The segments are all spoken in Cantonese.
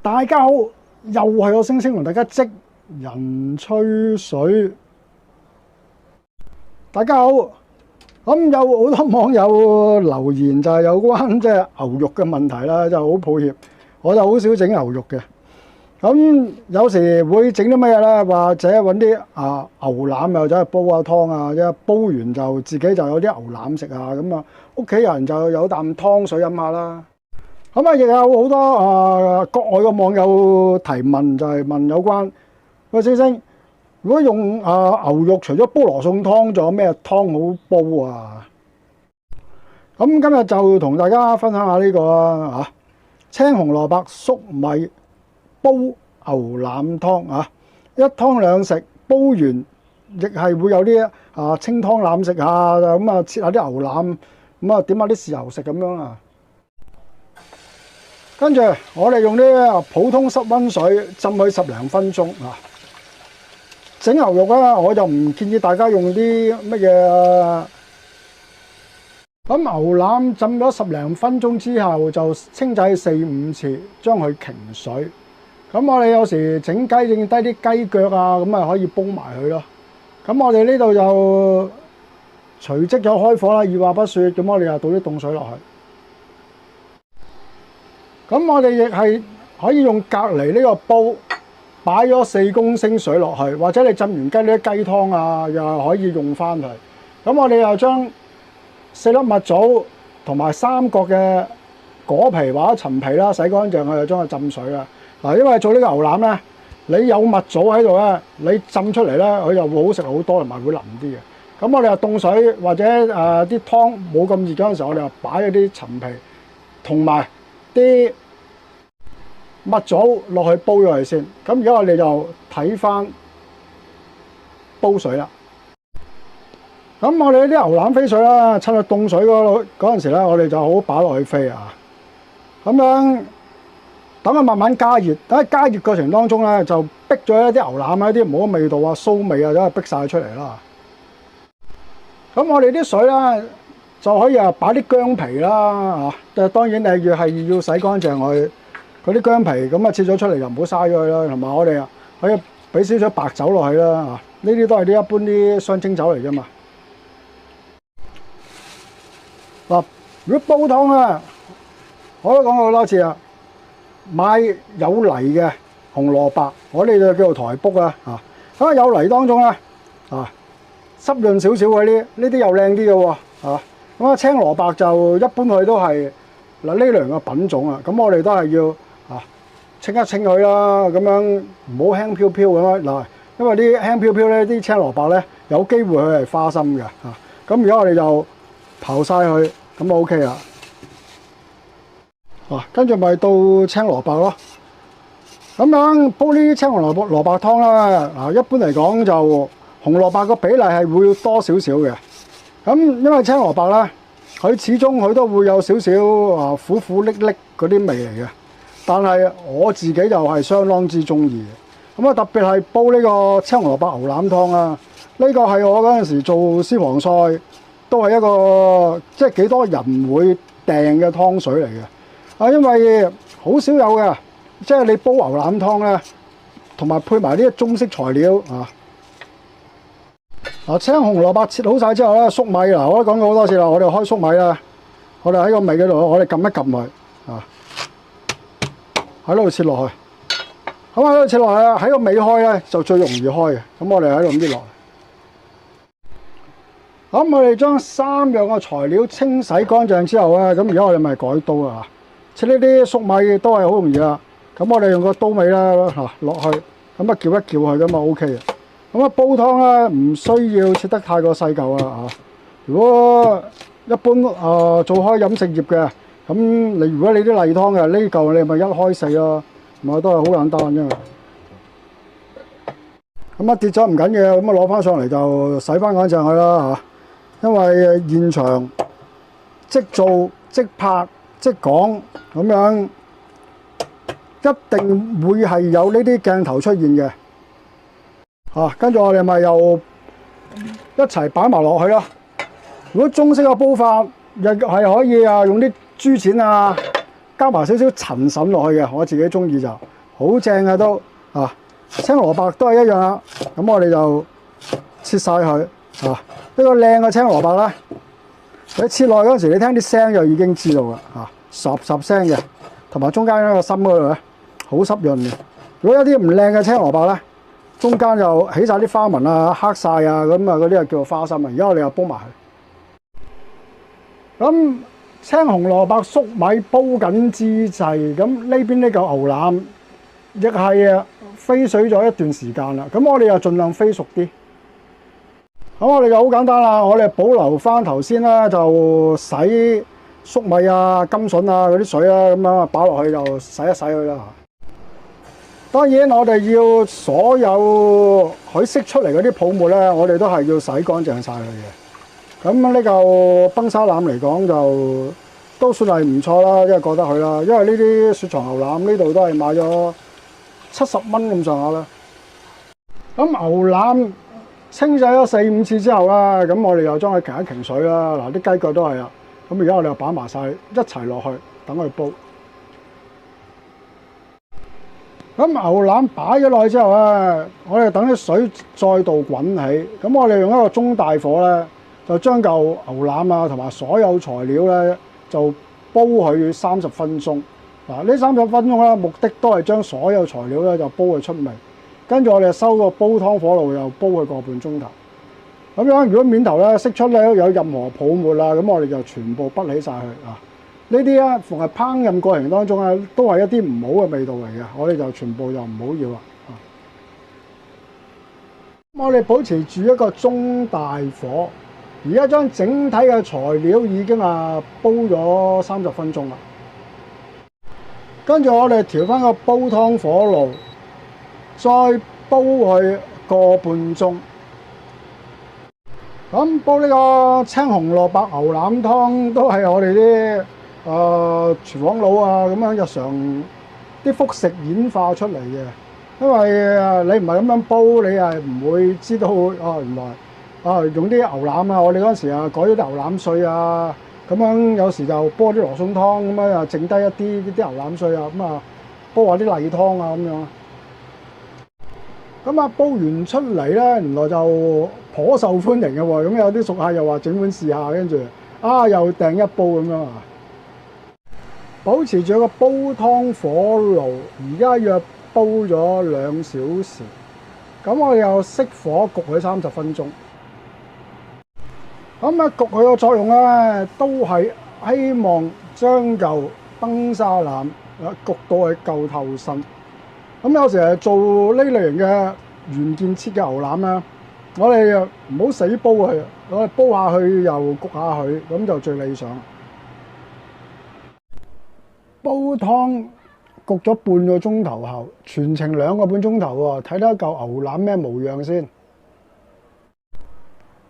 大家好，又係我星星同大家職人吹水。大家好，咁有好多網友留言就係有關即係牛肉嘅問題啦，就好抱歉，我就好少整牛肉嘅。咁有時會整啲乜嘢咧？或者揾啲牛腩又走去煲下湯啊，一煲完就自己就有啲牛腩食啊，咁啊屋企人就有啖湯水飲下啦。咁啊，亦有好多國外嘅網友提問，就係問有關喂星星，如果用牛肉，除咗煲羅宋湯，仲有咩湯好煲啊？咁今日就同大家分享下呢個啊，青紅蘿蔔粟米煲牛腩湯啊，一湯兩食，煲完亦係會有啲清湯腩食下，咁啊切下啲牛腩，咁啊點下啲豉油食咁樣啊。跟住我哋用啲普通室溫水浸佢10零分鐘啊。整牛肉咧，我就唔建議大家用啲乜嘢。咁牛腩浸咗10零分鐘之後，就清洗4、5次，將佢擎水。咁我哋有時整雞剩低啲雞腳啊，咁啊可以煲埋佢咯。咁我哋呢度就隨即就開火啦，二話不說，咁我哋又倒啲凍水落去。咁我哋亦係可以用隔離呢個煲擺咗4公升水落去，或者你浸完雞呢啲雞湯啊，又係可以用翻佢。咁我哋又將4粒蜜棗同埋3角嘅果皮或者陳皮啦，洗乾淨佢就將佢浸水啦。嗱，因為做呢個牛腩咧，你有蜜棗喺度咧，你浸出嚟咧，佢就會好食好多，同埋會腍啲嘅。咁我哋又凍水或者啲湯冇咁熱嗰陣時候，我哋又擺咗啲陳皮同埋啲蜜棗落去煲咗佢先。咁而家我哋就睇翻煲水啦。咁我哋啲牛腩飛水啦，趁佢凍水嗰陣時咧，我哋就好擺落去飛啊。咁樣等佢慢慢加熱，等佢加熱過程當中咧，就逼咗一啲牛腩一啲唔好嘅味道啊、臊味啊，都係逼晒出嚟啦。咁我哋啲水咧就可以擺啲薑皮啦嚇，當然你要洗乾淨佢嗰啲薑皮，咁切咗出嚟就唔好嘥咗佢啦。同埋我哋可以俾少少白酒落去啦嚇，呢啲都係啲一般啲雙清酒嚟啫嘛。嗱，如果煲湯咧，我都講過好多次啦，買有泥嘅紅蘿蔔，我哋就叫做台卜啦嚇。咁有泥當中咧濕潤少少嗰啲，呢啲又靚啲嘅喎嚇。咁青蘿蔔就一般佢都係呢兩個品種啊。咁我哋都係要清一清佢啦，咁樣唔好輕飄飄咁樣嗱，因為啲輕飄飄咧，啲青蘿蔔咧有機會佢係花心嘅嚇。咁而家我哋就刨晒佢，咁就 OK 啦。跟住咪到青蘿蔔咯。咁樣煲呢啲青紅蘿蔔湯啦，一般嚟講就紅蘿蔔個比例係會多少少嘅。咁因為青蘿蔔咧，佢始終佢都會有少少苦苦澀澀嗰啲味嚟嘅。但係我自己就係相當之中意嘅。咁特別係煲呢個青紅蘿蔔牛腩湯啊，呢個係我嗰陣時做私房菜都係一個即係幾多人會訂嘅湯水嚟嘅。因為好少有嘅，即係你煲牛腩湯咧，同埋配埋啲中式材料青紅蘿蔔切好晒之後咧，粟米嗱我都講過好多次啦，我哋開粟米啦，我哋喺個尾嗰度，我哋撳一撳佢喺度切落去。咁喺度切落去喺個尾開咧就最容易開嘅。咁我哋喺度搣落嚟。咁我哋將3樣嘅材料清洗乾淨之後咧，咁而家我哋咪改刀啊！切呢啲粟米都係好容易啦。咁我哋用個刀尾啦落去，咁撬一撬佢咁啊 OK 嘅。咁煲湯咧唔需要切得太過細嚿啊。如果一般做開飲食業嘅，咁如果你啲例湯嘅呢嚿你咪1開4咯，咪都係好簡單啫。咁跌咗唔緊要，咁攞翻上嚟就洗翻乾淨佢啦因為現場即做即拍即講咁樣，一定會係有呢啲鏡頭出現嘅跟住我哋咪又一齊擺埋落去咯。如果中式嘅煲法，亦係可以用啲豬腱加埋少少陳筍落去嘅，我自己中意就好正嘅都啊。青蘿蔔都係一樣啦，咁我哋就切晒佢啊。呢個靚嘅青蘿蔔咧，你切落去嗰陣時，你聽啲聲就已經知道啦啊，霎霎聲嘅，同埋中間一個心嗰度咧，好濕潤嘅。如果有啲唔靚嘅青蘿蔔咧，中間又起晒啲花紋啊、黑晒啊，咁啊嗰啲就叫做花心啊。而家我哋又煲埋佢。咁青紅蘿蔔粟米煲緊之際，咁呢邊呢嚿牛腩亦係飛水咗一段時間啦。咁我哋又盡量飛熟啲。咁我哋就好簡單啦，我哋保留翻頭先啦，就洗粟米啊、甘筍啊嗰啲水啦，咁樣擺落去就洗一洗佢啦。當然我哋要所有佢釋出嚟嗰啲泡沫咧，我哋都係要洗乾淨晒佢嘅。咁呢嚿崩沙腩嚟講就都算係唔錯啦，因為覺得佢啦，因為呢啲雪藏牛腩呢度都係買咗70蚊咁上下啦。咁牛腩清洗咗4-5次之後啦，咁我哋又將佢擎一擎水啦。嗱，啲雞腳都係啦。咁而家我哋又擺埋晒一齊落去，等佢煲。咁牛腩擺咗落去之後咧，我哋等啲水再度滾起。咁我哋用一個中大火咧，就將嚿牛腩啊同埋所有材料咧，就煲佢30分鐘。嗱，呢30分鐘咧，目的都係將所有材料咧就煲佢出味。跟住我哋收個煲湯火爐，又煲佢個半鐘頭。咁樣如果面頭咧釋出咧有任何泡沫啦，咁我哋就全部潷起晒佢啊！呢啲咧逢係烹飪過程當中咧，都係一啲唔好嘅味道嚟嘅，我哋就全部就唔好要啦。我哋保持住一個中大火，而家將整體嘅材料已經煲咗30分鐘啦。跟住我哋調翻個煲湯火爐，再煲佢個半鐘。咁煲呢個青紅蘿蔔牛腩湯都係我哋啲廚房佬啊咁樣日常啲複食演化出嚟嘅。因為你唔係咁樣煲，你係唔會知道原來用啲牛腩啊，我哋嗰陣時改咗啲牛腩碎啊，咁樣有時就煲啲羅宋湯咁樣，剩低一啲牛腩碎啊，咁煲下啲例湯啊咁樣。咁煲完出嚟咧，原來就頗受歡迎嘅喎。咁有啲熟客又話整碗試下，跟住又訂一煲咁樣啊。保持住個煲湯火爐，而家約煲咗2小時。咁我又熄火焗佢30分鐘。咁焗佢個作用咧，都係希望將嚿崩沙腩焗到佢夠透身。咁有時做呢類型嘅原件切嘅牛腩咧，我哋又唔好死煲佢，我哋煲下去又焗下佢，咁就最理想。煲湯焗咗半個鐘頭後，全程2個半鐘頭喎，睇睇嚿牛腩咩模樣先。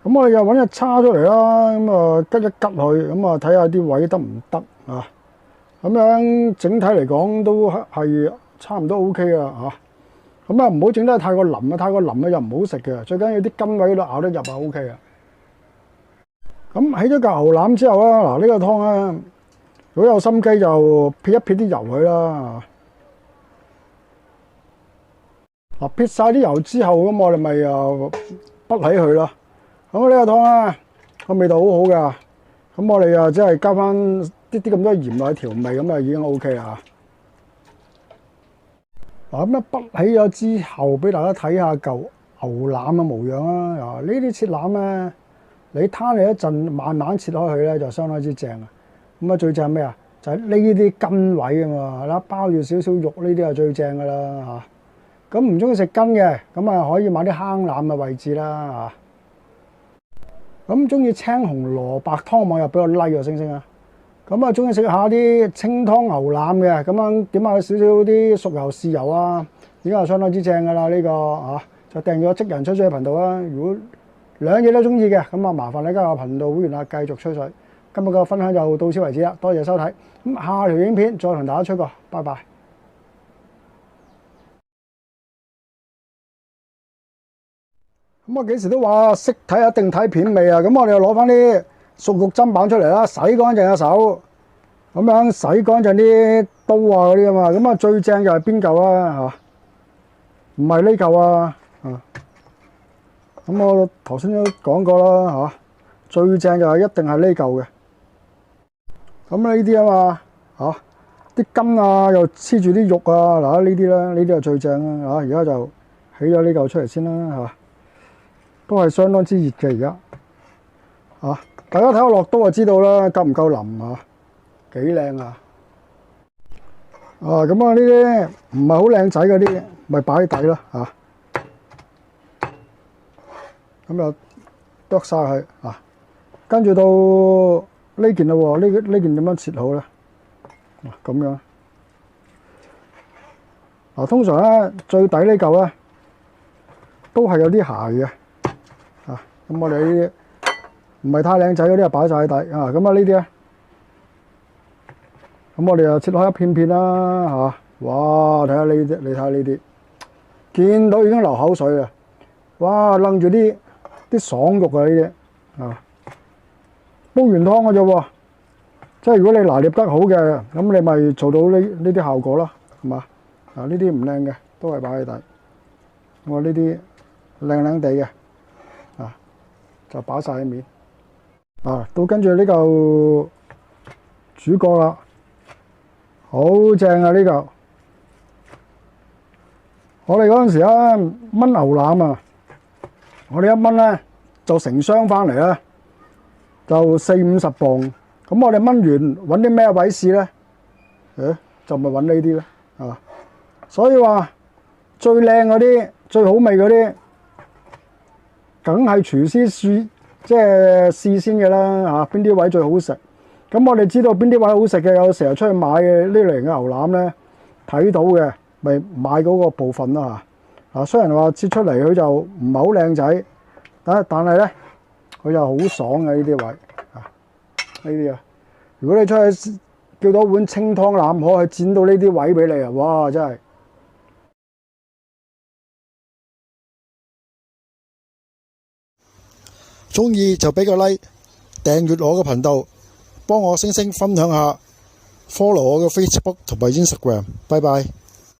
咁我哋又揾隻叉出嚟啦，咁吉一吉佢，咁睇下啲位得唔得啊？咁樣整體嚟講都係差唔多 OK 啊嚇。咁唔好整得太過腍啊，太過腍咧又唔好食嘅。最緊要啲筋位嗰度咬得入啊 OK 啊。咁起咗嚿牛腩之後啦，嗱呢個湯咧，如果有心機就撇一撇啲油佢啦。嗱撇晒啲油之後，咁我哋咪又潷起佢咯。咁呢個湯咧個味道好好㗎。咁我哋即係加翻啲咁多鹽落去調味，咁已經 OK 啦。嗱咁潷起咗之後，俾大家睇下嚿牛腩嘅模樣啦。呢啲切腩咧，你攤嚟一陣，慢慢切開佢咧，就相當之正啊。咁最正係咩啊？就係呢啲筋位啊嘛，啦包住少少肉，呢啲係最正噶啦嚇。咁唔中意食筋嘅，咁可以買啲坑腩嘅位置啦嚇。咁中意青紅蘿蔔湯網又俾我 like 個星星啊！咁中意食下啲清湯牛腩嘅，咁樣點下少少啲熟油豉油啊，已經係相當之正噶啦呢個就訂咗職人吹水嘅頻道啦。如果兩嘢都中意嘅，咁麻煩你加入頻道會員繼續吹水。今日嘅分享就到此為止啦，多謝收睇。咁下條影片再同大家吹過，拜拜。咁我幾時都話識睇一定睇片味啊！咁我哋又攞翻啲熟肉砧板出嚟啦，洗乾淨隻手，咁樣洗乾淨啲刀啊嗰啲啊嘛，咁啊最正就係邊嚿啊嚇？唔係呢嚿啊咁我頭先都講過啦嚇，最正就係一定係呢嚿嘅。咁呢啲啊嘛嚇，啲筋啊又黐住啲肉啊，嗱呢啲啦，呢啲就最正啦嚇。而家就起咗呢嚿出嚟先啦嚇，都係相當之熱嘅而家嚇。大家睇我落刀就知道啦，夠唔夠腍啊？幾靚啊！咁啊呢啲唔係好靚仔嗰啲，咪擺喺底咯嚇。咁就剁晒佢啊！跟住到呢件啦喎，呢件點樣切好咧？咁樣通常咧最底呢嚿咧都係有啲瑕嘅咁我哋呢啲唔係太靚仔嗰啲啊，擺晒喺底咁啊呢啲咧，咁我哋就切開一片片啦哇！睇下呢啲，你睇下呢啲，見到已經流口水啦！哇，楞住啲爽肉啊！呢啲煲完湯嘅啫喎，即係如果你拿捏得好嘅，咁你咪做到呢啲效果啦，係嘛？呢啲唔靚嘅都係擺喺底，我呢啲靚靚地嘅就擺晒喺面到跟住呢嚿主角啦，好正啊呢嚿！我哋嗰陣時咧炆牛腩啊，我哋一炆咧就成箱翻嚟啦，就40-50磅。咁我哋炆完揾啲咩位試咧？就咪揾呢啲咧所以話最靚嗰啲、最好味嗰啲，梗係廚師試先嘅啦邊啲位最好食？咁我哋知道邊啲位好食嘅，有時候出去買嘅呢類型嘅牛腩咧，睇到嘅咪買嗰個部分啦雖然話切出嚟佢就唔係好靚仔，但係咧佢就好爽嘅呢啲位呢啲如果你出去叫到碗清湯腩河，去剪到呢啲位俾你哇！真係中意就俾個 like， 訂閱我嘅頻道，幫我星星分享下 ，follow 我嘅 Facebook 同埋 Instagram，拜拜。